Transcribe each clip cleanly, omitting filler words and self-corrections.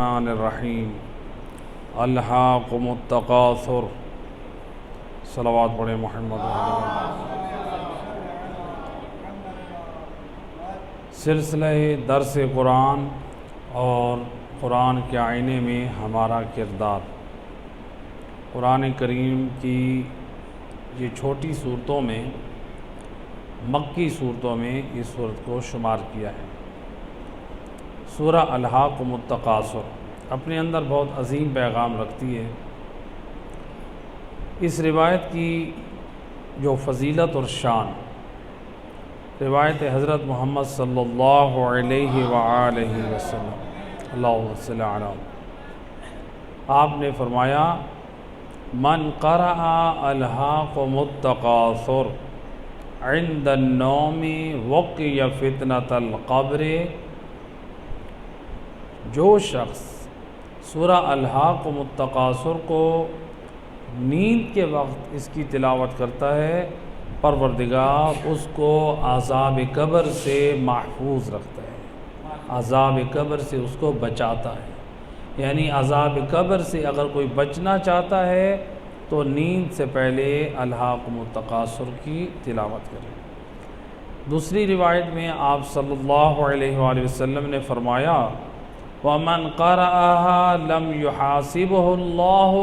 الرحمن الرحیم الہاکم التکاثر صلوات پڑھیں محمد سلسلہ درس قرآن اور قرآن کے آئینے میں ہمارا کردار۔ قرآن کریم کی یہ چھوٹی صورتوں میں مکی صورتوں میں اس صورت کو شمار کیا ہے۔ سورہ الہاکم التکاثر اپنے اندر بہت عظیم پیغام رکھتی ہے۔ اس روایت کی جو فضیلت اور شان، روایت حضرت محمد صلی اللہ علیہ وآلہ وسلم اللہم صلی علی، آپ نے فرمایا من قرأ الہاکم التکاثر عند النوم وقی فتنۃ القبر، جو شخص سورہ الہاکم التکاثر کو نیند کے وقت اس کی تلاوت کرتا ہے، پروردگار اس کو عذاب قبر سے محفوظ رکھتا ہے، عذاب قبر سے اس کو بچاتا ہے۔ یعنی عذاب قبر سے اگر کوئی بچنا چاہتا ہے تو نیند سے پہلے الہاکم التکاثر کی تلاوت کرے۔ دوسری روایت میں آپ صلی اللہ علیہ وآلہ وسلم نے فرمایا وَمَنْ قَرَأَهَا لَمْ يُحَاسِبْهُ اللَّهُ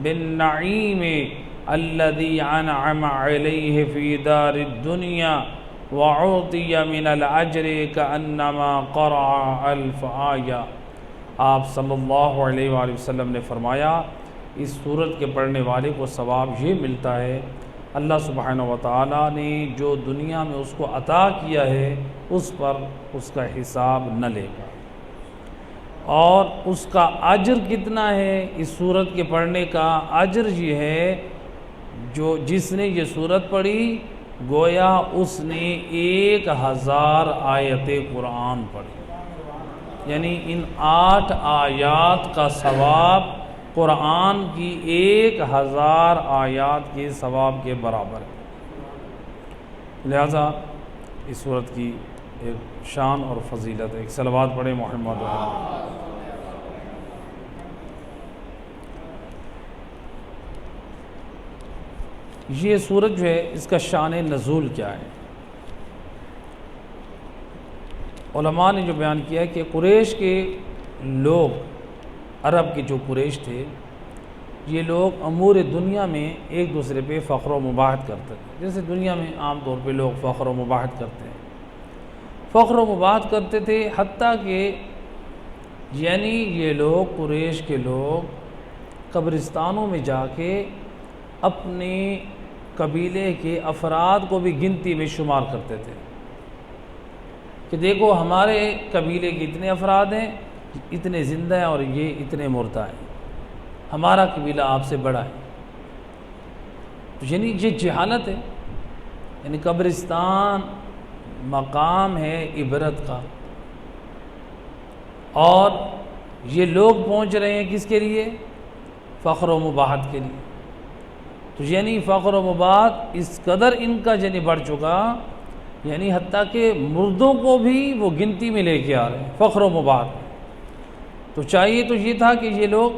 بِالنَّعِيمِ الَّذِي أَنْعَمَ عَلَيْهِ فِي دَارِ الدُّنْيَا وَعُطِيَ مِنَ الْأَجْرِ كَأَنَّمَا قَرَأَ أَلْفَ آیَةٍ۔ آپ صلی اللہ علیہ وآلہ وسلم نے فرمایا اس سورت کے پڑھنے والے کو ثواب یہ ملتا ہے، اللہ سبحانہ وتعالیٰ نے جو دنیا میں اس کو عطا کیا ہے اس پر اس کا حساب نہ لے گا، اور اس کا اجر کتنا ہے اس سورت کے پڑھنے کا اجر یہ ہے جو جس نے یہ سورت پڑھی گویا اس نے 1000 آیت قرآن پڑھی، یعنی ان 8 آیات کا ثواب قرآن کی 1000 آیات کے ثواب کے برابر ہے۔ لہذا اس سورت کی ایک شان اور فضیلت ہے۔ ایک صلوات پڑھیں محمد۔ یہ سورت جو ہے اس کا شان نزول کیا ہے؟ علماء نے جو بیان کیا ہے کہ قریش کے لوگ، عرب کے جو قریش تھے، یہ لوگ امور دنیا میں ایک دوسرے پہ فخر و مباحث کرتے تھے، جیسے دنیا میں عام طور پہ لوگ فخر و مباحث کرتے ہیں، فخر و مباحث کرتے تھے، حتیٰ کہ یعنی یہ لوگ قریش کے لوگ قبرستانوں میں جا کے اپنے قبیلے کے افراد کو بھی گنتی میں شمار کرتے تھے کہ دیکھو ہمارے قبیلے کے اتنے افراد ہیں، اتنے زندہ ہیں اور یہ اتنے مردہ ہیں، ہمارا قبیلہ آپ سے بڑا ہے۔ تو یعنی یہ جہالت ہے، یعنی قبرستان مقام ہے عبرت کا، اور یہ لوگ پہنچ رہے ہیں کس کے لیے؟ فخر و مباحث کے لیے۔ تو یعنی فخر و مباحث اس قدر ان کا یعنی بڑھ چکا، یعنی حتیٰ کہ مردوں کو بھی وہ گنتی میں لے کے آ رہے ہیں فخر و مباحث۔ تو چاہیے تو یہ تھا کہ یہ لوگ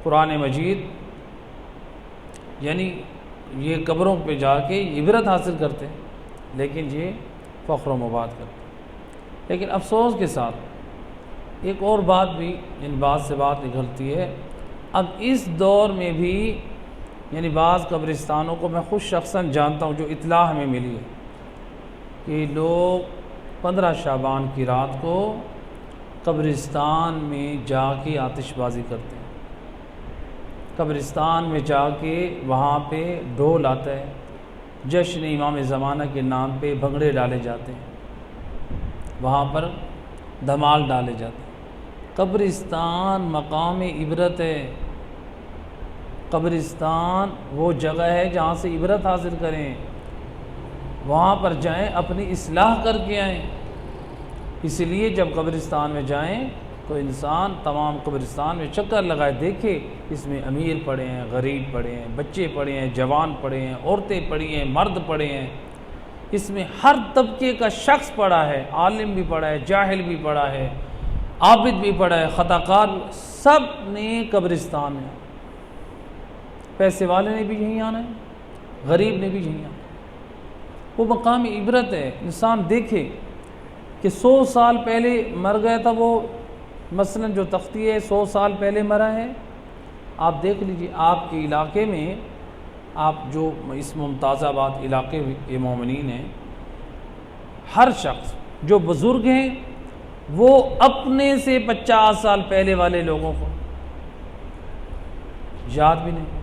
قرآن مجید یعنی یہ قبروں پہ جا کے عبرت حاصل کرتے، لیکن یہ فخر و مباحث کرتے۔ لیکن افسوس کے ساتھ ایک اور بات بھی ان بات سے بات نکلتی ہے، اب اس دور میں بھی یعنی بعض قبرستانوں کو میں خود شخصاً جانتا ہوں جو اطلاع ہمیں ملی ہے کہ لوگ 15 شعبان کی رات کو قبرستان میں جا کے آتش بازی کرتے ہیں، قبرستان میں جا کے وہاں پہ ڈھول آتا ہے، جشن امام زمانہ کے نام پہ بھنگڑے ڈالے جاتے ہیں، وہاں پر دھمال ڈالے جاتے ہیں۔ قبرستان مقام عبرت ہے، قبرستان وہ جگہ ہے جہاں سے عبرت حاصل کریں، وہاں پر جائیں اپنی اصلاح کر کے آئیں۔ اس لیے جب قبرستان میں جائیں تو انسان تمام قبرستان میں چکر لگائے، دیکھے اس میں امیر پڑے ہیں، غریب پڑے ہیں، بچے پڑے ہیں، جوان پڑے ہیں، عورتیں پڑی ہیں، مرد پڑے ہیں، اس میں ہر طبقے کا شخص پڑا ہے، عالم بھی پڑا ہے، جاہل بھی پڑا ہے، عابد بھی پڑا ہے، خطا کار بھی، سب نے قبرستان میں، پیسے والے نے بھی یہیں آنا ہے، غریب نے بھی یہیں آنا ہے۔ وہ مقام عبرت ہے، انسان دیکھے کہ 100 سال پہلے مر گیا تھا وہ، مثلا جو تختی ہے 100 سال پہلے مرا ہے، آپ دیکھ لیجئے آپ کے علاقے میں، آپ جو اس ممتاز آباد علاقے کے مومنین ہیں، ہر شخص جو بزرگ ہیں وہ اپنے سے 50 سال پہلے والے لوگوں کو یاد بھی نہیں،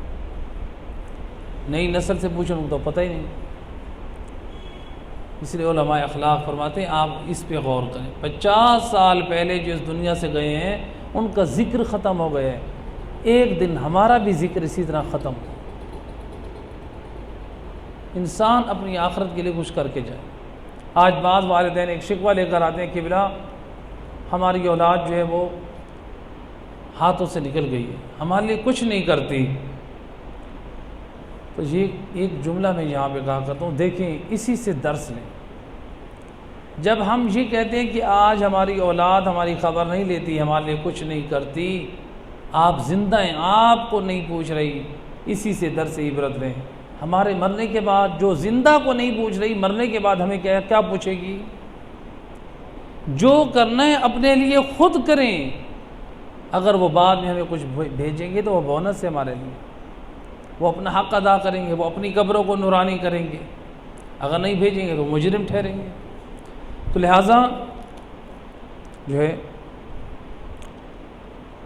نئی نسل سے پوچھیں ان کو تو پتہ ہی نہیں۔ اس لیے علماء اخلاق فرماتے ہیں آپ اس پہ غور کریں، 50 سال پہلے جو اس دنیا سے گئے ہیں ان کا ذکر ختم ہو گیا ہے، ایک دن ہمارا بھی ذکر اسی طرح ختم ہو۔ انسان اپنی آخرت کے لیے کچھ کر کے جائے۔ آج بعض والدین ایک شکوہ لے کر آتے ہیں کہ بلا ہماری اولاد جو ہے وہ ہاتھوں سے نکل گئی ہے، ہمارے لیے کچھ نہیں کرتی۔ تو یہ ایک جملہ میں یہاں پہ کہا کرتا ہوں، دیکھیں اسی سے درس لیں۔ جب ہم یہ کہتے ہیں کہ آج ہماری اولاد ہماری خبر نہیں لیتی، ہمارے لیے کچھ نہیں کرتی، آپ زندہ ہیں، آپ کو نہیں پوچھ رہی، اسی سے درس عبرت لیں۔ ہمارے مرنے کے بعد جو زندہ کو نہیں پوچھ رہی، مرنے کے بعد ہمیں کیا پوچھے گی؟ جو کرنا ہے اپنے لیے خود کریں، اگر وہ بعد میں ہمیں کچھ بھیجیں گے تو وہ بونس ہے ہمارے لیے، وہ اپنا حق ادا کریں گے، وہ اپنی قبروں کو نورانی کریں گے، اگر نہیں بھیجیں گے تو مجرم ٹھہریں گے۔ تو لہٰذا جو ہے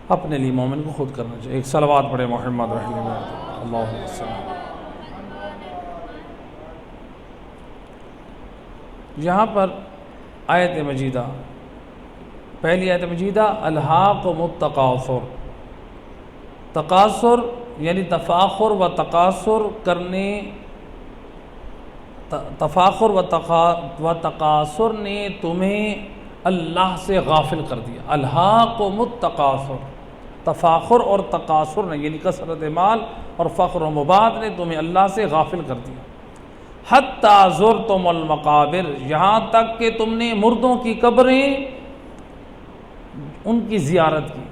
اپنے لیے مومن کو خود کرنا چاہیے۔ ایک صلوات پڑھے محمد رحمہ اللہ، اللہم صلی۔ یہاں پر آیت مجیدہ، پہلی آیت مجیدہ الہاکم التکاثر، تکاثر یعنی تفاخر و تکاثر کرنے، تفاخر و تکاثر نے تمہیں اللہ سے غافل کر دیا۔ الہاکم التکاثر، تفاخر اور تکاثر نے یعنی کثرت مال اور فخر و مباد نے تمہیں اللہ سے غافل کر دیا۔ حتیٰ زرتم المقابر، یہاں تک کہ تم نے مردوں کی قبریں ان کی زیارت کی،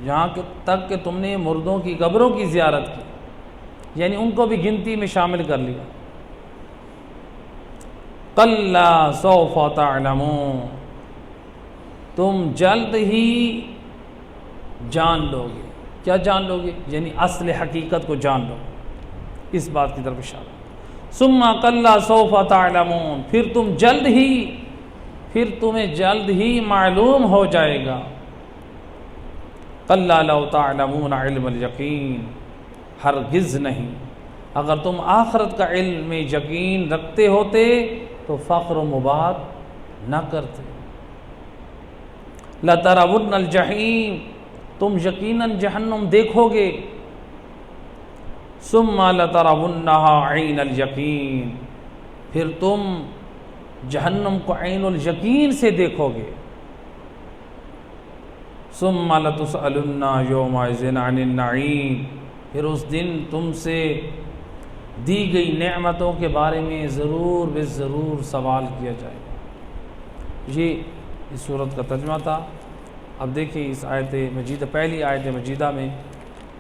یہاں تک کہ تم نے مردوں کی قبروں کی زیارت کی، یعنی ان کو بھی گنتی میں شامل کر لیا۔ کلا سوف تعلمون، تم جلد ہی جان لو گے۔ کیا جان لو گے؟ یعنی اصل حقیقت کو جان لو، اس بات کی طرف اشارہ۔ ثم کلا سوف تعلمون، پھر تمہیں جلد ہی معلوم ہو جائے گا۔ کلا لو تعلمون علم الیقین، ہرگز نہیں، اگر تم آخرت کا علم یقین رکھتے ہوتے تو فخر و مباد نہ کرتے۔ لترون الجحیم، تم یقیناً جہنم دیکھو گے۔ ثم لترونها عین الیقین، پھر تم جہنم کو عین الیقین سے دیکھو گے۔ ثم لتسألن یومئذ عن النعیم، پھر اس دن تم سے دی گئی نعمتوں کے بارے میں ضرور بے ضرور سوال کیا جائے گا۔ یہ اس صورت کا ترجمہ تھا۔ اب دیکھیں اس آیت مجیدہ، پہلی آیت مجیدہ میں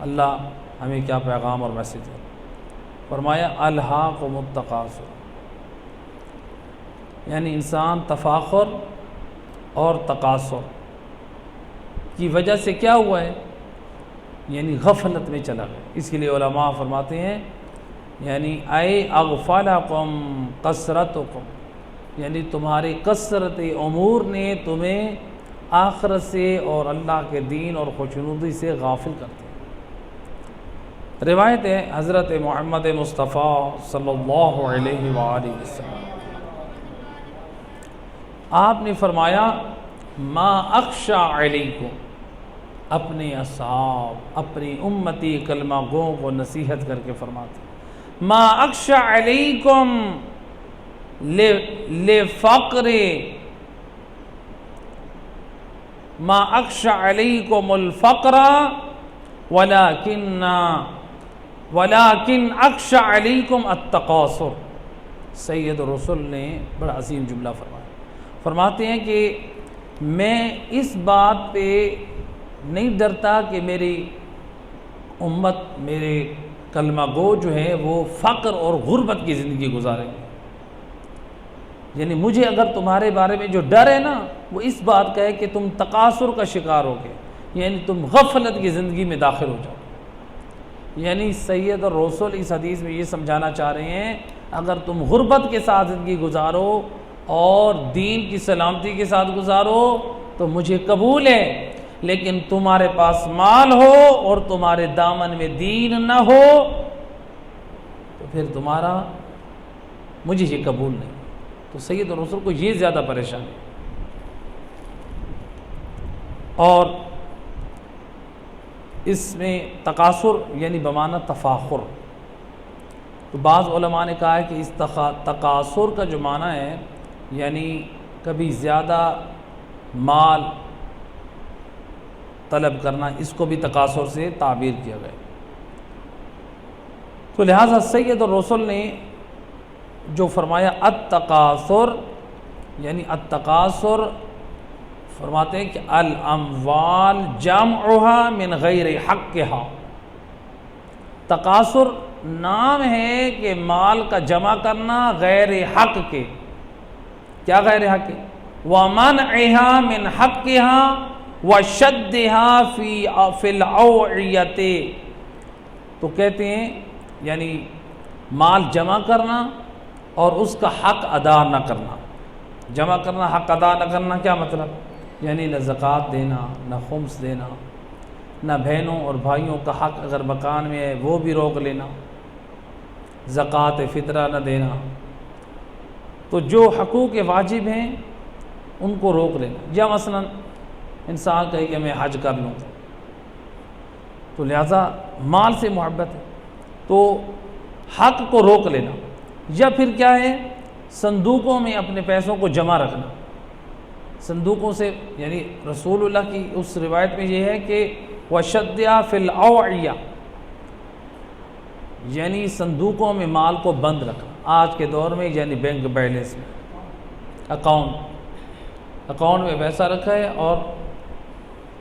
اللہ ہمیں کیا پیغام اور میسج ہے۔ فرمایا الہاکم التکاثر، یعنی انسان تفاخر اور تکاثر کی وجہ سے کیا ہوا ہے، یعنی غفلت میں چلا گیا۔ اس کے لیے علماء فرماتے ہیں یعنی اے اغفلکم کثرتکم، یعنی تمہاری کثرت امور نے تمہیں آخرت سے اور اللہ کے دین اور خوشنودی سے غافل کر دیا۔ روایت ہے حضرت محمد مصطفیٰ صلی اللہ علیہ وآلہ وسلم، آپ نے فرمایا ما اخشى علیکم، اپنے اصحاب اپنی امتی کلمہ گوں کو نصیحت کر کے فرماتے ما اخشى علیکم لفقر، ما اخشى علیکم الفقر ولكن اخشى علیکم التکاثر۔ سید رسول نے بڑا عظیم جملہ فرمایا، فرماتے ہیں کہ میں اس بات پہ نہیں ڈرتا کہ میری امت، میرے کلمہ گو جو ہے وہ فقر اور غربت کی زندگی گزاریں گے۔ یعنی مجھے اگر تمہارے بارے میں جو ڈر ہے نا وہ اس بات کا ہے کہ تم تقاصر کا شکار ہوگے، یعنی تم غفلت کی زندگی میں داخل ہو جاؤ۔ یعنی سید اور رسول اس حدیث میں یہ سمجھانا چاہ رہے ہیں اگر تم غربت کے ساتھ زندگی گزارو اور دین کی سلامتی کے ساتھ گزارو تو مجھے قبول ہے، لیکن تمہارے پاس مال ہو اور تمہارے دامن میں دین نہ ہو تو پھر تمہارا مجھے یہ قبول نہیں۔ تو سید اور رسول کو یہ زیادہ پریشان ہے۔ اور اس میں تقاصر یعنی بمعنی تفاخر، تو بعض علماء نے کہا ہے کہ اس تقاصر کا جو معنی ہے یعنی کبھی زیادہ مال طلب کرنا، اس کو بھی تقاصر سے تعبیر کیا گیا۔ تو لہٰذا سید الرسل نے جو فرمایا التقاصر یعنی التقاصر، فرماتے ہیں کہ الاموال جمعها من غیر حقها۔ تقاصر نام ہے کہ مال کا جمع کرنا غیر حق کے۔ کیا غیر حق کے؟ وَمَنْعِهَا مِنْ حَقِّهَا وَشَدِّهَا فِي الْأَوْعِيَةِ۔ تو کہتے ہیں یعنی مال جمع کرنا اور اس کا حق ادا نہ کرنا۔ جمع کرنا، حق ادا نہ کرنا، کیا مطلب؟ یعنی نہ زکوٰۃ دینا، نہ خمس دینا، نہ بہنوں اور بھائیوں کا حق اگر مکان میں ہے وہ بھی روک لینا، زکوٰۃ فطرہ نہ دینا۔ تو جو حقوق واجب ہیں ان کو روک لینا۔ یا مثلا انسان کہے کہ میں حج کر لوں، تو لہٰذا مال سے محبت ہے تو حق کو روک لینا۔ یا پھر کیا ہے؟ صندوقوں میں اپنے پیسوں کو جمع رکھنا۔ صندوقوں سے یعنی رسول اللہ کی اس روایت میں یہ ہے کہ وَشَدِّهَا فِي الْأَوْعِيَةِ، یعنی صندوقوں میں مال کو بند رکھنا۔ آج کے دور میں یعنی بینک بیلنس میں، اکاؤنٹ میں پیسہ رکھا ہے اور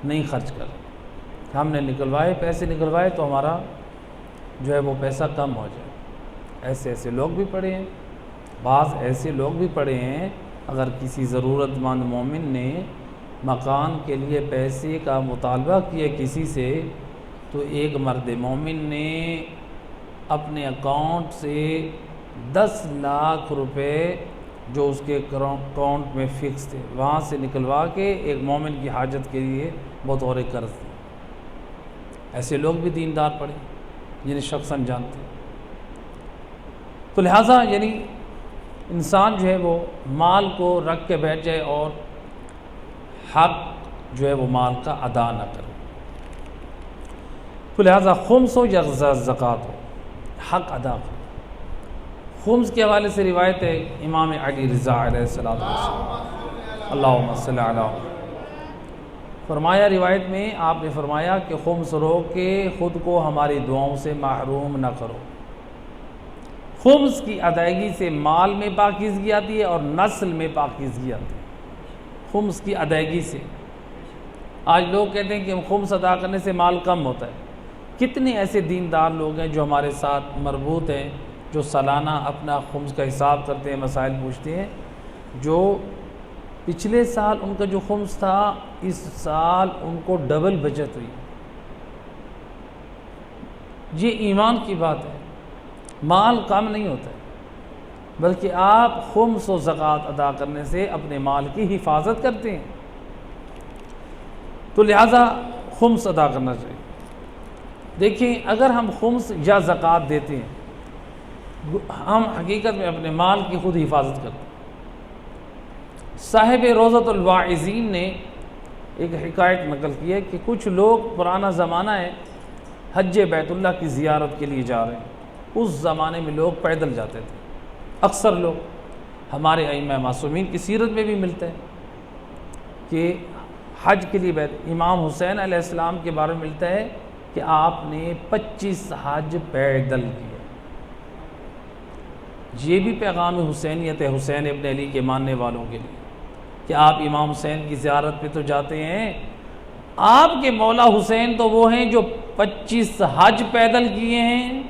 نہیں خرچ کر، ہم نے نکلوائے، پیسے نکلوائے تو ہمارا جو ہے وہ پیسہ کم ہو جائے۔ ایسے لوگ بھی پڑے ہیں، بعض ایسے لوگ بھی پڑے ہیں اگر کسی ضرورت مند مومن نے مکان کے لیے پیسے کا مطالبہ کیا کسی سے تو ایک مرد مومن نے اپنے اکاؤنٹ سے 10 لاکھ روپے جو اس کے اکاؤنٹ میں فکس تھے وہاں سے نکلوا کے ایک مومن کی حاجت کے لیے بطور قرض دے۔ ایسے لوگ بھی دیندار پڑے جنہیں شخصاً جانتے ہیں۔ تو لہٰذا یعنی انسان جو ہے وہ مال کو رکھ کے بیٹھ جائے اور حق جو ہے وہ مال کا ادا نہ کرے۔ تو لہٰذا خمس ہو یا زکوٰۃ ہو، حق ادا کرو۔ خمس کے حوالے سے روایت ہے امام علی رضا علیہ السلام، اللہم صلی علی، فرمایا روایت میں آپ نے فرمایا کہ خمس روک کے خود کو ہماری دعاؤں سے محروم نہ کرو۔ خمس کی ادائیگی سے مال میں پاکیزگی آتی ہے اور نسل میں پاکیزگی آتی ہے۔ خمس کی ادائیگی سے، آج لوگ کہتے ہیں کہ خمس ادا کرنے سے مال کم ہوتا ہے۔ کتنے ایسے دیندار لوگ ہیں جو ہمارے ساتھ مربوط ہیں، جو سالانہ اپنا خمس کا حساب کرتے ہیں، مسائل پوچھتے ہیں، جو پچھلے سال ان کا جو خمس تھا اس سال ان کو ڈبل بچت ہوئی۔ یہ ایمان کی بات ہے، مال کم نہیں ہوتا ہے، بلکہ آپ خمس و زکوٰۃ ادا کرنے سے اپنے مال کی حفاظت کرتے ہیں۔ تو لہٰذا خمس ادا کرنا چاہیے۔ دیکھیں اگر ہم خمس یا زکوٰۃ دیتے ہیں ہم حقیقت میں اپنے مال کی خود حفاظت کرتے ہیں۔ صاحب روضۃ الواعظین نے ایک حکایت نقل کی ہے کہ کچھ لوگ، پرانا زمانہ ہے، حج بیت اللہ کی زیارت کے لیے جا رہے ہیں۔ اس زمانے میں لوگ پیدل جاتے تھے، اکثر لوگ، ہمارے ائمہ معصومین کی سیرت میں بھی ملتا ہے کہ حج کے لیے امام حسین علیہ السلام کے بارے میں ملتا ہے کہ آپ نے 25 حج پیدل کیے۔ یہ بھی پیغام حسینیت ہے حسین ابن علی کے ماننے والوں کے لیے کہ آپ امام حسین کی زیارت پہ تو جاتے ہیں، آپ کے مولا حسین تو وہ ہیں جو 25 حج پیدل کیے ہیں،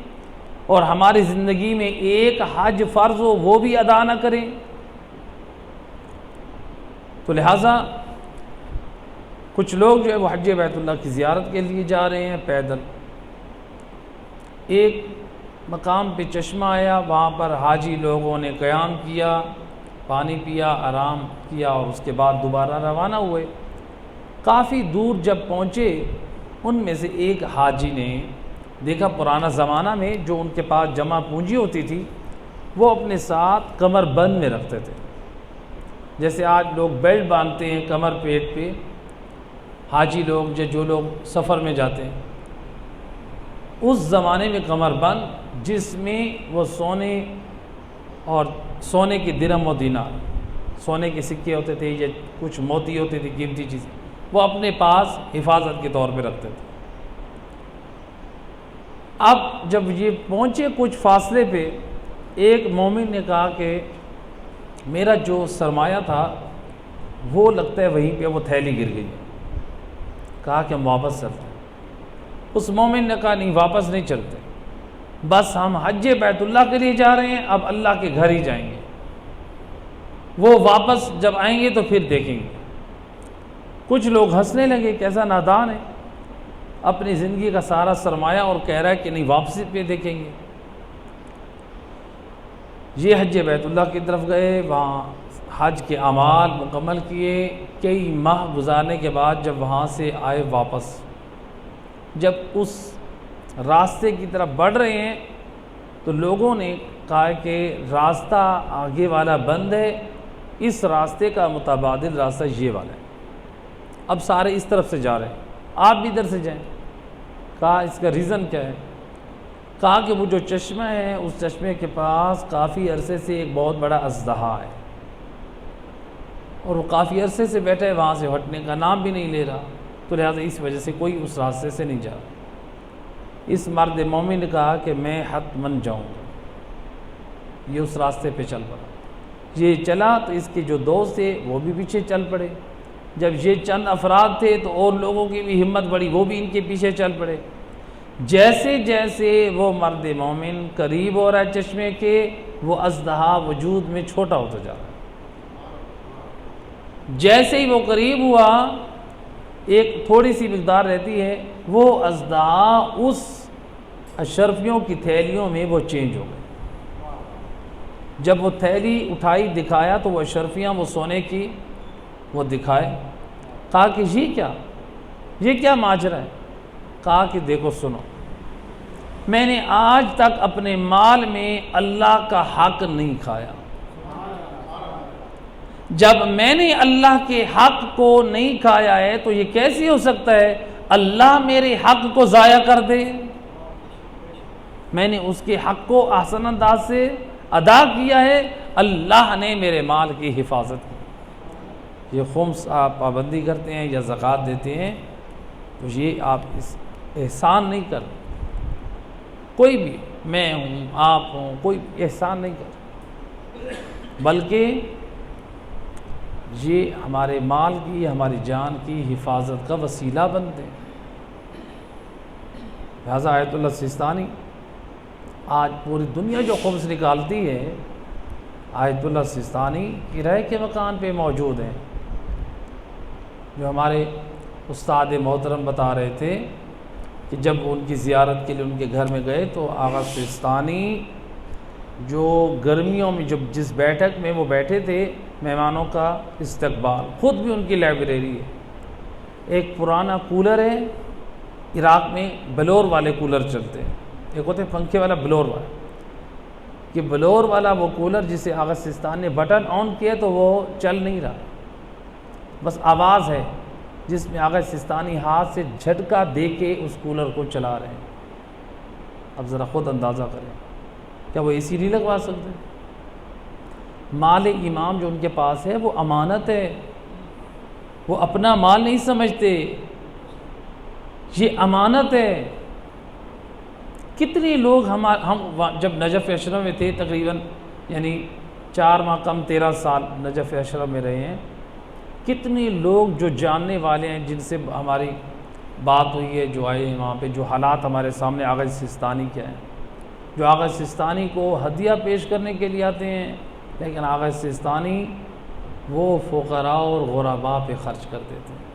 اور ہماری زندگی میں ایک حج فرض ہو وہ بھی ادا نہ کریں۔ تو لہٰذا کچھ لوگ جو ہے وہ حج بیت اللہ کی زیارت کے لیے جا رہے ہیں پیدل۔ ایک مقام پہ چشمہ آیا، وہاں پر حاجی لوگوں نے قیام کیا، پانی پیا، آرام کیا، اور اس کے بعد دوبارہ روانہ ہوئے۔ کافی دور جب پہنچے، ان میں سے ایک حاجی نے دیکھا، پرانا زمانہ میں جو ان کے پاس جمع پونجی ہوتی تھی وہ اپنے ساتھ کمر بند میں رکھتے تھے، جیسے آج لوگ بیلٹ باندھتے ہیں کمر پیٹ پہ، حاجی لوگ جو لوگ سفر میں جاتے ہیں، اس زمانے میں کمر بند جس میں وہ سونے کے درہم و دینار، سونے کے سکے ہوتے تھے یا کچھ موتی ہوتے تھے، قیمتی چیزیں، وہ اپنے پاس حفاظت کے طور پہ رکھتے تھے۔ اب جب یہ پہنچے کچھ فاصلے پہ، ایک مومن نے کہا کہ میرا جو سرمایہ تھا وہ لگتا ہے وہیں پہ وہ تھیلی گر گئی ہے۔ کہا کہ ہم واپس چلتے ہیں۔ اس مومن نے کہا نہیں، واپس نہیں چلتے، بس ہم حج بیت اللہ کے لیے جا رہے ہیں، اب اللہ کے گھر ہی جائیں گے، وہ واپس جب آئیں گے تو پھر دیکھیں گے۔ کچھ لوگ ہنسنے لگے، کیسا نادان ہے، اپنی زندگی کا سارا سرمایہ اور کہہ رہا ہے کہ نہیں واپسی پہ دیکھیں گے۔ یہ حج بیت اللہ کی طرف گئے، وہاں حج کے اعمال مکمل کیے، کئی ماہ گزارنے کے بعد جب وہاں سے آئے واپس، جب اس راستے کی طرف بڑھ رہے ہیں تو لوگوں نے کہا کہ راستہ آگے والا بند ہے، اس راستے کا متبادل راستہ یہ والا ہے، اب سارے اس طرف سے جا رہے ہیں، آپ بھی ادھر سے جائیں۔ کہا اس کا ریزن کیا ہے؟ کہا کہ وہ جو چشمہ ہے اس چشمے کے پاس کافی عرصے سے ایک بہت بڑا اژدہا ہے، اور وہ کافی عرصے سے بیٹھا ہے، وہاں سے ہٹنے کا نام بھی نہیں لے رہا، تو لہٰذا اس وجہ سے کوئی اس راستے سے نہیں جا رہا۔ اس مرد مومن نے کہا کہ میں حتماً جاؤں گا، یہ اس راستے پہ چل پڑا۔ یہ چلا تو اس کے جو دوست تھے وہ بھی پیچھے چل پڑے، جب یہ چند افراد تھے تو اور لوگوں کی بھی ہمت بڑھی، وہ بھی ان کے پیچھے چل پڑے۔ جیسے جیسے وہ مرد مومن قریب ہو رہا ہے چشمے کے، وہ اژدہا وجود میں چھوٹا ہوتا جا رہا ہے۔ جیسے ہی وہ قریب ہوا، ایک تھوڑی سی مقدار رہتی ہے، وہ اژدہا اس اشرفیوں کی تھیلیوں میں وہ چینج ہو گئے۔ جب وہ تھیلی اٹھائی دکھایا تو وہ اشرفیاں وہ سونے کی وہ دکھائے۔ کہا کہ یہ کیا ماجرا ہے؟ کہا کہ دیکھو سنو، میں نے آج تک اپنے مال میں اللہ کا حق نہیں کھایا، جب میں نے اللہ کے حق کو نہیں کھایا ہے تو یہ کیسے ہو سکتا ہے اللہ میرے حق کو ضائع کر دے؟ میں نے اس کے حق کو احسن انداز سے ادا کیا ہے، اللہ نے میرے مال کی حفاظت کی۔ یہ خمس آپ پابندی کرتے ہیں یا زکوٰۃ دیتے ہیں تو یہ آپ اس احسان نہیں کرتے، کوئی بھی، میں ہوں آپ ہوں، کوئی احسان نہیں کرتے، بلکہ یہ ہمارے مال کی، ہماری جان کی حفاظت کا وسیلہ بنتے ہیں۔ لہٰذا آیت اللہ سیستانی آج پوری دنیا جو خمس نکالتی ہے، آیت اللہ سیستانی کی رہ کے مکان پہ موجود ہیں۔ جو ہمارے استاد محترم بتا رہے تھے کہ جب ان کی زیارت کے لیے ان کے گھر میں گئے تو آغا سیستانی جو گرمیوں میں جس بیٹھک میں وہ بیٹھے تھے، مہمانوں کا استقبال، خود بھی ان کی لائبریری ہے، ایک پرانا کولر ہے، عراق میں بلور والے کولر چلتے ہیں، ایک ہوتے ہیں پنکھے والا، بلور والا، کہ بلور والا وہ کولر جسے آغا سیستان نے بٹن آن کیا تو وہ چل نہیں رہا، بس آواز ہے، جس میں آغا سیستانی ہاتھ سے جھٹکا دے کے اس کولر کو چلا رہے ہیں۔ اب ذرا خود اندازہ کریں، کیا وہ اے سی نہیں لگوا سکتے؟ مال امام جو ان کے پاس ہے وہ امانت ہے، وہ اپنا مال نہیں سمجھتے، یہ امانت ہے۔ کتنے لوگ ہم جب نجف اشرف میں تھے، تقریباً یعنی 4 ماہ کم 13 سال نجف اشرف میں رہے ہیں، کتنے لوگ جو جاننے والے ہیں، جن سے ہماری بات ہوئی ہے، جو آئے ہیں وہاں پہ، جو حالات ہمارے سامنے آغا سستانی کیا ہیں، جو آغا سستانی کو ہدیہ پیش کرنے کے لیے آتے ہیں، لیکن آغا سستانی وہ فقراء اور غرباء پہ خرچ کر دیتے ہیں۔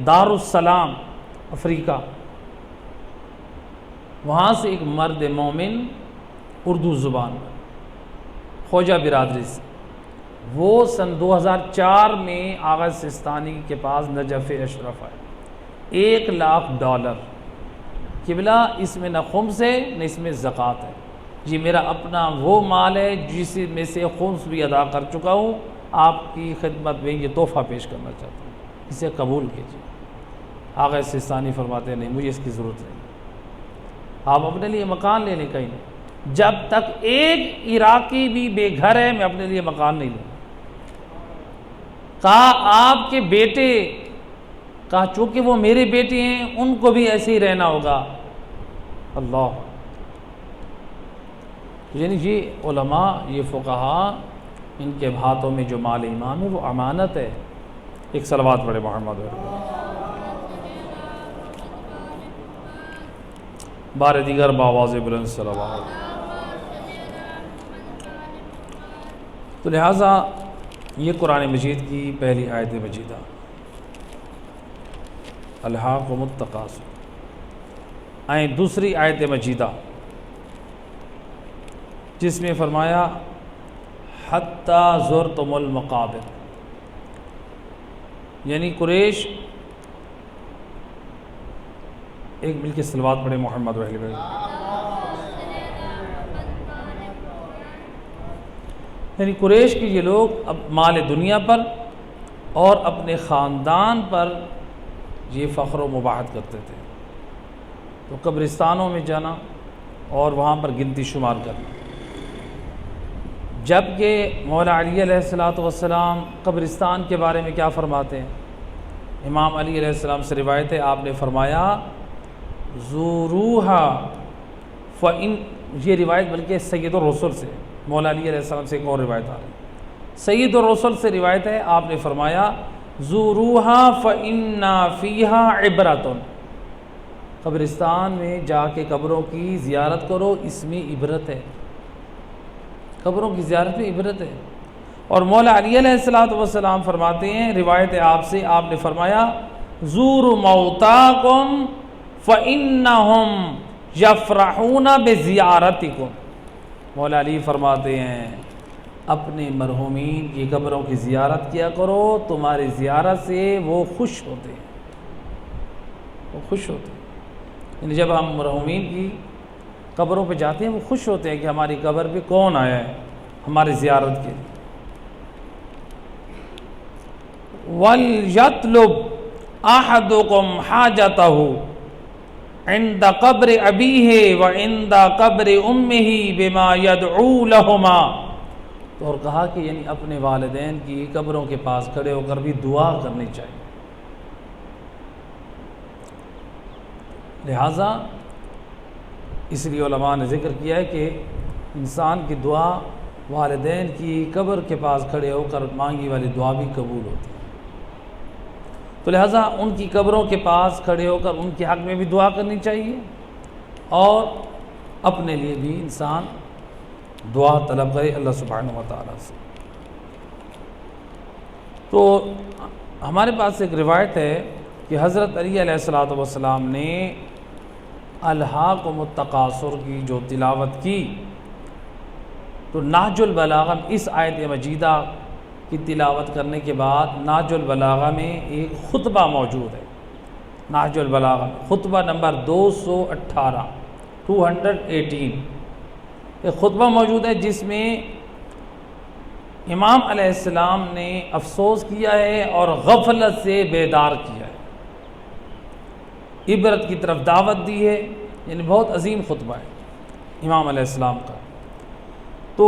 دارالسلام افریقہ، وہاں سے ایک مرد مومن اردو زبان میں، خوجہ برادری سے، وہ سن 2004 میں آغا سستانی کے پاس نجف اشرف آئے، $1,00,000 قبلہ اس میں نہ خمس ہے نہ اس میں زکوٰۃ ہے، جی میرا اپنا وہ مال ہے جس میں سے خمس بھی ادا کر چکا ہوں، آپ کی خدمت میں یہ تحفہ پیش کرنا چاہتا ہوں، اسے قبول کیجیے۔ آغا سستانی فرماتے ہیں نہیں، مجھے اس کی ضرورت نہیں، آپ اپنے لیے مکان لے لیں، کہیں نہیں، جب تک ایک عراقی بھی بے گھر ہے میں اپنے لیے مکان نہیں لوں۔ کہا آپ کے بیٹے، کہا چونکہ وہ میرے بیٹے ہیں ان کو بھی ایسے ہی رہنا ہوگا۔ اللہ، یعنی یہ علماء، یہ فقہاء، ان کے ہاتھوں میں جو مال ایمان ہے وہ امانت ہے۔ ایک صلوات پڑھے محمد بار دیگر باواز بلند صلوات۔ تو لہٰذا یہ قرآن مجید کی پہلی آیت مجیدہ، الہاکم التکاثر، دوسری آیت مجیدہ جس میں فرمایا حتی زرتم المقابر، یعنی قریش، ایک مل کے صلوات پڑھے محمد و اہل بیت، یعنی قریش کے یہ لوگ اب مال دنیا پر اور اپنے خاندان پر یہ فخر و مباحت کرتے تھے، تو قبرستانوں میں جانا اور وہاں پر گنتی شمار کرنا، جبکہ مولا علی علیہ السلام قبرستان کے بارے میں کیا فرماتے ہیں؟ امام علی علیہ السلام سے روایت ہے، آپ نے فرمایا زوروہا فإن، یہ روایت بلکہ سید الرسل سے، مولا علی علیہ السلام سے ایک اور روایت آ رہی ہے، سید الرسل سے روایت ہے، آپ نے فرمایا زوروہا فإن فیہا عبرۃ، قبرستان میں جا کے قبروں کی زیارت کرو، اس میں عبرت ہے، قبروں کی زیارت میں عبرت ہے۔ اور مولا علی علیہ السلام فرماتے ہیں، روایت ہے آپ سے، آپ نے فرمایا زوروا موتاکم فإنہم یفرحون بزیارتکم، مولا علی فرماتے ہیں اپنے مرحومین کی قبروں کی زیارت کیا کرو، تمہاری زیارت سے وہ خوش ہوتے ہیں، وہ خوش ہوتے ہیں، یعنی جب ہم مرحومین کی قبروں پہ جاتے ہیں وہ خوش ہوتے ہیں کہ ہماری قبر پہ کون آیا ہے ہماری زیارت کے لیے۔ وَلْيَطْلُبْ أَحَدُكُمْ حَاجَتَهُ عِنْدَ قَبْرِ أَبِيهِ وَعِنْدَ قَبْرِ أُمِّهِ بِمَا يَدْعُو لَهُمَا، اور کہا کہ یعنی اپنے والدین کی قبروں کے پاس کھڑے ہو کر بھی دعا کرنی چاہیے۔ لہٰذا اس لیے علماء نے ذکر کیا ہے کہ انسان کی دعا والدین کی قبر کے پاس کھڑے ہو کر مانگی والی دعا بھی قبول ہوتی ہے، تو لہٰذا ان کی قبروں کے پاس کھڑے ہو کر ان کے حق میں بھی دعا کرنی چاہیے، اور اپنے لیے بھی انسان دعا طلب کرے اللہ سبحانہ و تعالیٰ سے۔ تو ہمارے پاس ایک روایت ہے کہ حضرت علی علیہ السلام نے الہاکم التکاثر کی جو تلاوت کی، تو نہج البلاغہ اس آیت مجیدہ کی تلاوت کرنے کے بعد نہج البلاغہ میں ایک خطبہ موجود ہے، نہج البلاغہ خطبہ نمبر 218 ایک خطبہ موجود ہے جس میں امام علیہ السلام نے افسوس کیا ہے اور غفلت سے بیدار کیا ہے، عبرت کی طرف دعوت دی ہے، یعنی بہت عظیم خطبہ ہے امام علیہ السلام کا۔ تو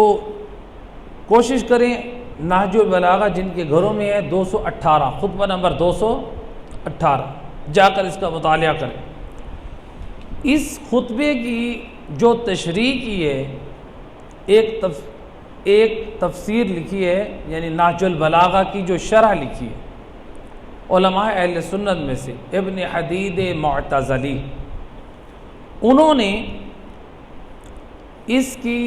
کوشش کریں نہج البلاغہ جن کے گھروں میں ہے 218 خطبہ نمبر 218 جا کر اس کا مطالعہ کریں۔ اس خطبے کی جو تشریح کی ہے، ایک تفسیر لکھی ہے، یعنی نہج البلاغہ کی جو شرح لکھی ہے علماء اہل سنت میں سے ابن حدید معتزلی، انہوں نے اس کی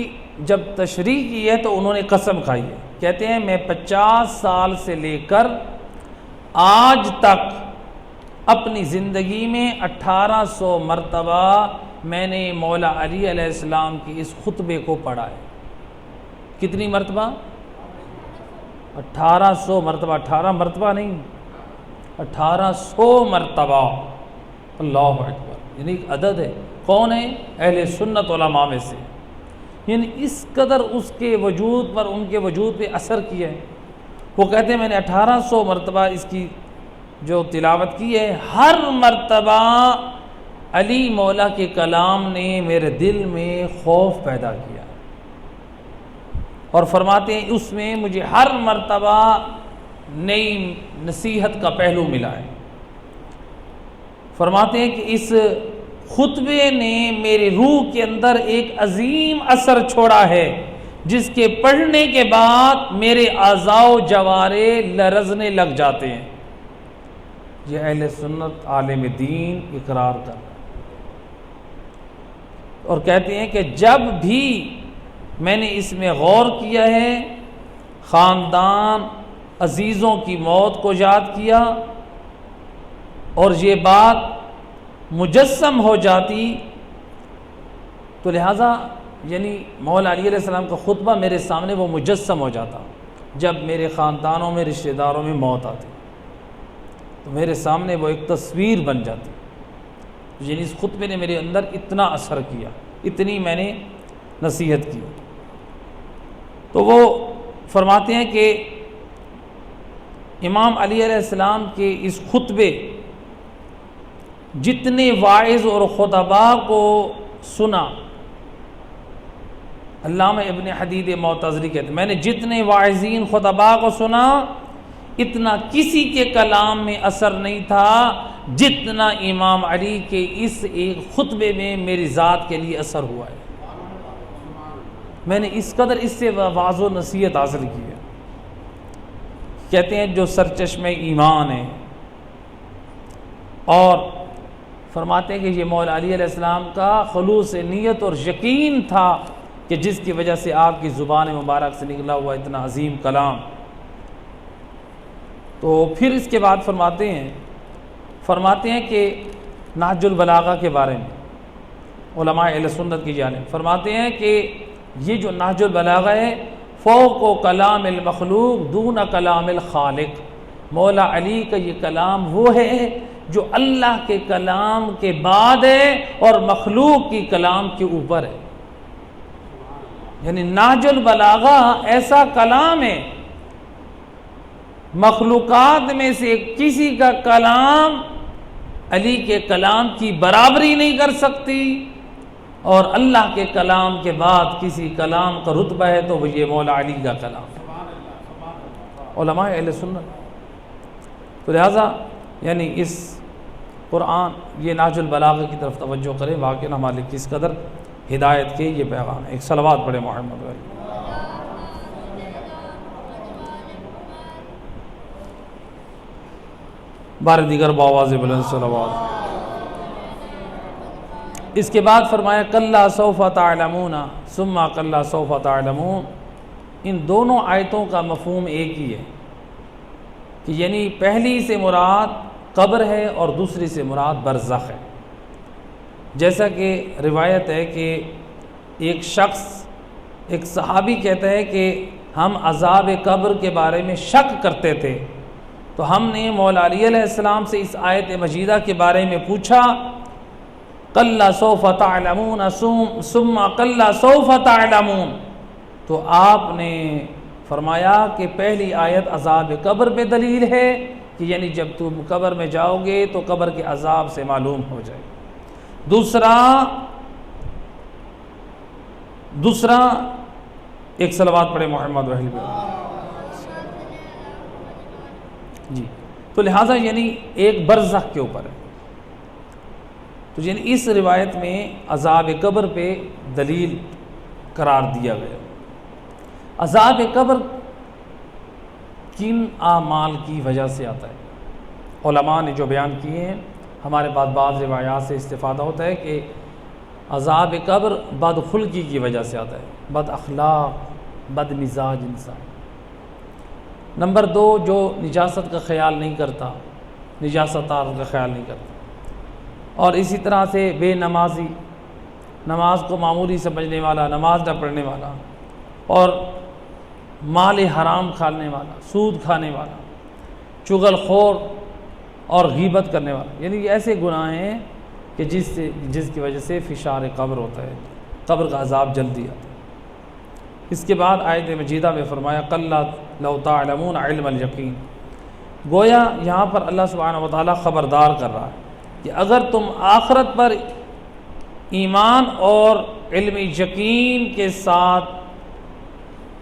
جب تشریح کی ہے تو انہوں نے قسم کھائی ہے، کہتے ہیں میں 50 سال سے لے کر آج تک اپنی زندگی میں 1800 مرتبہ میں نے مولا علی علیہ السلام کی اس خطبے کو پڑھا ہے۔ کتنی مرتبہ؟ 1800 مرتبہ، 18 مرتبہ نہیں، 1800 مرتبہ۔ اللہ اکبر، یعنی ایک عدد ہے۔ کون ہے؟ اہل سنت علماء میں سے، یعنی اس قدر اس کے وجود پر، ان کے وجود پہ اثر کیا ہے۔ وہ کہتے ہیں میں نے 1800 مرتبہ اس کی جو تلاوت کی ہے، ہر مرتبہ علی مولا کے کلام نے میرے دل میں خوف پیدا کیا، اور فرماتے ہیں اس میں مجھے ہر مرتبہ نئی نصیحت کا پہلو ملا ہے۔ فرماتے ہیں کہ اس خطبے نے میرے روح کے اندر ایک عظیم اثر چھوڑا ہے، جس کے پڑھنے کے بعد میرے اعضاء و جوارے لرزنے لگ جاتے ہیں۔ یہ اہل سنت عالم دین اقرار کر رہا ہے، اور کہتے ہیں کہ جب بھی میں نے اس میں غور کیا ہے، خاندان عزیزوں کی موت کو یاد کیا، اور یہ بات مجسم ہو جاتی، تو لہٰذا یعنی مولا علی علیہ السلام کا خطبہ میرے سامنے وہ مجسم ہو جاتا۔ جب میرے خاندانوں میں، رشتہ داروں میں موت آتی تو میرے سامنے وہ ایک تصویر بن جاتی، یعنی اس خطبے نے میرے اندر اتنا اثر کیا، اتنی میں نے نصیحت کی۔ تو وہ فرماتے ہیں کہ امام علی علیہ السلام کے اس خطبے جتنے واعظ اور خطباء کو سنا، علامہ ابن حدید معتزلی کہتے ہیں میں نے جتنے واعظین خطباء کو سنا، اتنا کسی کے کلام میں اثر نہیں تھا جتنا امام علی کے اس ایک خطبے میں میری ذات کے لیے اثر ہوا ہے۔ میں نے اس قدر اس سے واعظ و نصیحت حاصل کی ہے۔ کہتے ہیں جو سرچشمہ ایمان ہے، اور فرماتے ہیں کہ یہ مولا علی علیہ السلام کا خلوص نیت اور یقین تھا کہ جس کی وجہ سے آپ کی زبان مبارک سے نکلا ہوا اتنا عظیم کلام۔ تو پھر اس کے بعد فرماتے ہیں کہ نہج البلاغہ کے بارے میں علماء اہل سنت کی جانب فرماتے ہیں کہ یہ جو نہج البلاغہ ہے، فوق و کلام المخلوق دون کلام الخالق، مولا علی کا یہ کلام وہ ہے جو اللہ کے کلام کے بعد ہے اور مخلوق کی کلام کے اوپر ہے۔ یعنی نہج البلاغہ ایسا کلام ہے، مخلوقات میں سے کسی کا کلام علی کے کلام کی برابری نہیں کر سکتی، اور اللہ کے کلام کے بعد کسی کلام کا رتبہ ہے تو وہ یہ مولا علی کا کلام۔ علماء اہل سنت تو لہٰذا یعنی اس قرآن یہ نہج البلاغہ کی طرف توجہ کریں، واقعی ہمارے کس قدر ہدایت کے یہ پیغام ہے۔ ایک صلوات پڑھے محمد علیہ۔ بار دیگر بآواز بلند صلوات۔ اس کے بعد فرمایا کلا سوف تعلمون ثم کلا سوف تعلمون۔ ان دونوں آیتوں کا مفہوم ایک ہی ہے کہ یعنی پہلی سے مراد قبر ہے اور دوسری سے مراد برزخ ہے۔ جیسا کہ روایت ہے کہ ایک شخص، ایک صحابی کہتا ہے کہ ہم عذاب قبر کے بارے میں شک کرتے تھے، تو ہم نے مولا علی علیہ السلام سے اس آیت مجیدہ کے بارے میں پوچھا، کلا سوف تعلمون ثم کلا سوف تعلمون، تو آپ نے فرمایا کہ پہلی آیت عذاب قبر پہ دلیل ہے کہ یعنی جب تم قبر میں جاؤ گے تو قبر کے عذاب سے معلوم ہو جائے۔ دوسرا ایک صلوات پڑھے محمد وحی جی۔ تو لہٰذا یعنی ایک برزخ کے اوپر ہے، تو یعنی اس روایت میں عذاب قبر پہ دلیل قرار دیا گیا۔ عذاب قبر کن اعمال کی وجہ سے آتا ہے؟ علماء نے جو بیان کیے ہیں، ہمارے پاس بعض روایات سے استفادہ ہوتا ہے کہ عذاب قبر بدخلقی کی وجہ سے آتا ہے، بد اخلاق، بد مزاج انسان۔ نمبر 2، جو نجاست کا خیال نہیں کرتا، نجاست کا خیال نہیں کرتا، اور اسی طرح سے بے نمازی، نماز کو معمولی سمجھنے والا، نماز نہ پڑھنے والا، اور مال حرام کھانے والا، سود کھانے والا، چغل خور اور غیبت کرنے والا، یعنی یہ ایسے گناہ ہیں کہ جس کی وجہ سے فشار قبر ہوتا ہے، قبر کا عذاب جلدی آتا ہے۔ اس کے بعد آیت مجیدہ میں فرمایا کلا لو تعلمون علم الیقین، گویا یہاں پر اللہ سبحانہ و تعالیٰ خبردار کر رہا ہے کہ اگر تم آخرت پر ایمان اور علم یقین کے ساتھ،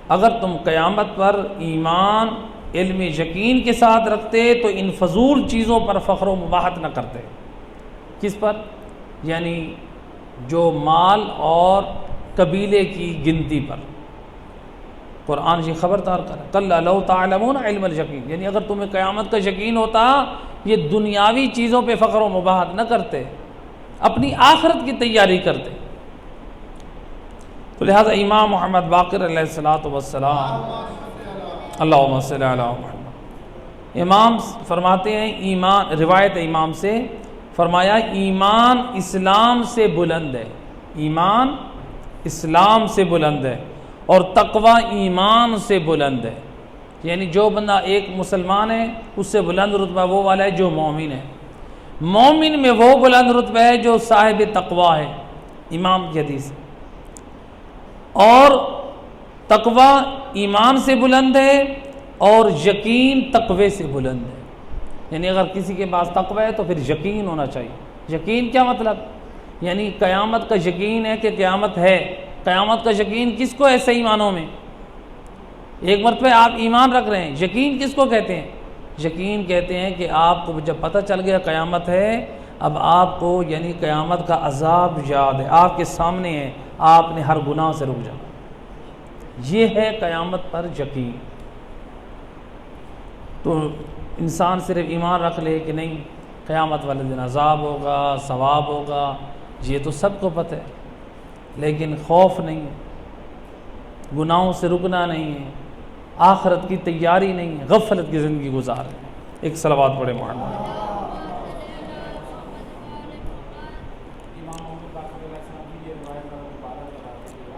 اگر تم قیامت پر ایمان علم یقین کے ساتھ رکھتے تو ان فضول چیزوں پر فخر و مباحت نہ کرتے۔ کس پر؟ یعنی جو مال اور قبیلے کی گنتی پر۔ قرآن یہ خبردار کر رہا ہے کلا لو تعلمون علم الیقین، یعنی اگر تمہیں قیامت کا یقین ہوتا یہ دنیاوی چیزوں پہ فخر و مباحت نہ کرتے، اپنی آخرت کی تیاری کرتے۔ تو لہذا امام محمد باقر علیہ السلام، اللہم صلی علی محمد، امام فرماتے ہیں ایمان، روایت امام سے فرمایا ایمان اسلام سے بلند ہے، ایمان اسلام سے بلند ہے، اور تقوی ایمان سے بلند ہے۔ یعنی جو بندہ ایک مسلمان ہے اس سے بلند رتبہ وہ والا ہے جو مومن ہے، مومن میں وہ بلند رتبہ ہے جو صاحب تقوی ہے، امام کی حدیث۔ اور تقوی ایمان سے بلند ہے اور یقین تقوی سے بلند ہے۔ یعنی اگر کسی کے پاس تقوی ہے تو پھر یقین ہونا چاہیے۔ یقین کیا مطلب؟ یعنی قیامت کا یقین ہے کہ قیامت ہے۔ قیامت کا یقین کس کو ہے صحیح معنوں میں؟ ایک مرتبہ آپ ایمان رکھ رہے ہیں، یقین کس کو کہتے ہیں؟ یقین کہتے ہیں کہ آپ کو جب پتہ چل گیا قیامت ہے، اب آپ کو یعنی قیامت کا عذاب یاد ہے، آپ کے سامنے ہے، آپ نے ہر گناہ سے رک جانا۔ یہ ہے قیامت پر یقین۔ تو انسان صرف ایمان رکھ لے کہ نہیں قیامت والے دن عذاب ہوگا، ثواب ہوگا، یہ تو سب کو پتہ ہے، لیکن خوف نہیں ہے، گناہوں سے رکنا نہیں ہے، آخرت کی تیاری نہیں ہے، غفلت کی زندگی گزار ہے۔ ایک صلوات پڑھے محمد۔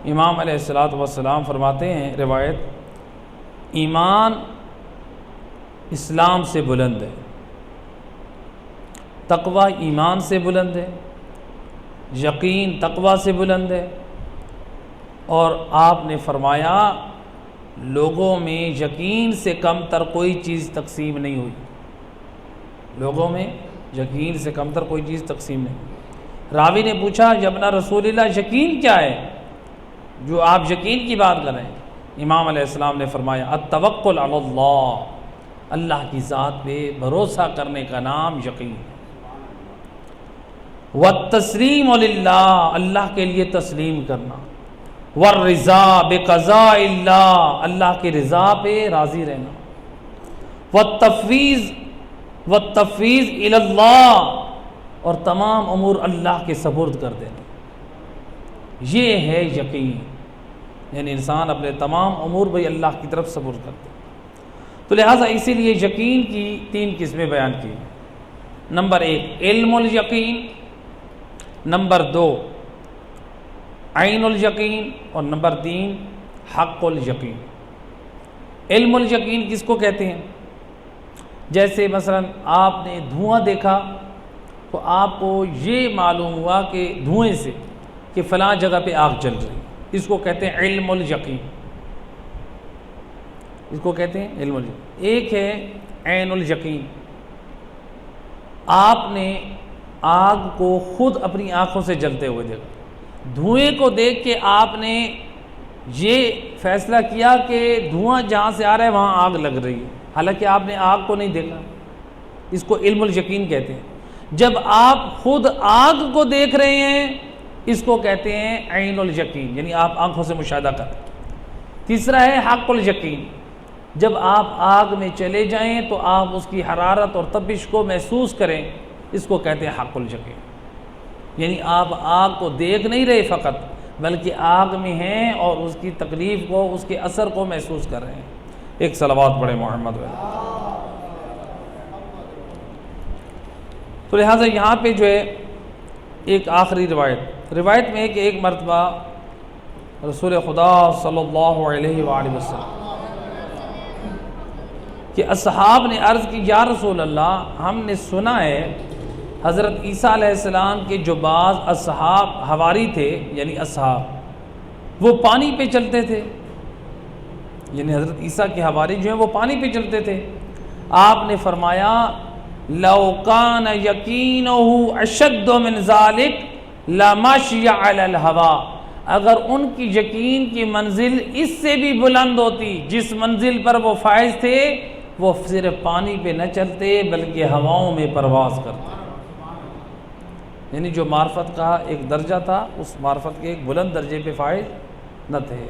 امام علیہ السلام فرماتے ہیں روایت، ایمان اسلام سے بلند ہے، تقوی ایمان سے بلند ہے، یقین تقوی سے بلند ہے، اور آپ نے فرمایا لوگوں میں یقین سے کم تر کوئی چیز تقسیم نہیں ہوئی، لوگوں میں یقین سے کم تر کوئی چیز تقسیم نہیں ہوئی۔ راوی نے پوچھا ابن رسول اللہ یقین کیا ہے جو آپ یقین کی بات کر رہے ہیں؟ امام علیہ السلام نے فرمایا التوکل علی اللہ، اللہ کی ذات پہ بھروسہ کرنے کا نام یقین، والتسلیم للہ، اللہ کے لیے تسلیم کرنا، والرضا بقضاء اللہ، اللہ کی رضا پہ راضی رہنا، والتفویض الی اللہ، اور تمام امور اللہ کے سپرد کر دینا۔ یہ ہے یقین، یعنی انسان اپنے تمام امور بھائی اللہ کی طرف سپرد کرتے۔ تو لہٰذا اسی لیے یقین کی 3 قسمیں بیان کی۔ نمبر 1 علم الیقین، نمبر 2 عین الیقین، اور نمبر 3 حق الیقین۔ علم الیقین کس کو کہتے ہیں؟ جیسے مثلا آپ نے دھواں دیکھا تو آپ کو یہ معلوم ہوا کہ دھوئیں سے کہ فلاں جگہ پہ آگ جل رہی، اس کو کہتے ہیں علم الیقین، اس کو کہتے ہیں علم الیقین۔ ایک ہے عین الیقین، آپ نے آگ کو خود اپنی آنکھوں سے جلتے ہوئے دیکھا، دھوئیں کو دیکھ کے آپ نے یہ فیصلہ کیا کہ دھواں جہاں سے آ رہا ہے وہاں آگ لگ رہی ہے، حالانکہ آپ نے آگ کو نہیں دیکھا، اس کو علم الیقین کہتے ہیں۔ جب آپ خود آگ کو دیکھ رہے ہیں اس کو کہتے ہیں عین الیقین، یعنی آپ آنکھوں سے مشاہدہ کر۔ تیسرا ہے حق الیقین، جب آپ آگ میں چلے جائیں تو آپ اس کی حرارت اور تپش کو محسوس کریں، اس کو کہتے ہیں حق الیقین، یعنی آپ آگ کو دیکھ نہیں رہے فقط، بلکہ آگ میں ہیں اور اس کی تکلیف کو، اس کے اثر کو محسوس کر رہے ہیں۔ ایک صلوات پڑھے محمد علیہ۔ تو لہٰذا یہاں پہ جو ہے ایک آخری روایت میں ہے کہ ایک مرتبہ رسول خدا صلی اللہ علیہ وآلہ وسلم کہ اصحاب نے عرض کی، یا رسول اللہ، ہم نے سنا ہے حضرت عیسیٰ علیہ السلام کے جو بعض اصحاب حواری تھے، یعنی اصحاب، وہ پانی پہ چلتے تھے، یعنی حضرت عیسیٰ کے حواری جو ہیں وہ پانی پہ چلتے تھے۔ آپ نے فرمایا لو کان یقینہ اشد من ذلک لمشی علی الہوا، اگر ان کی یقین کی منزل اس سے بھی بلند ہوتی، جس منزل پر وہ فائز تھے، وہ صرف پانی پہ نہ چلتے بلکہ ہواؤں میں پرواز کرتے۔ یعنی جو معرفت کا ایک درجہ تھا، اس معرفت کے ایک بلند درجے پہ فائز نہ تھے۔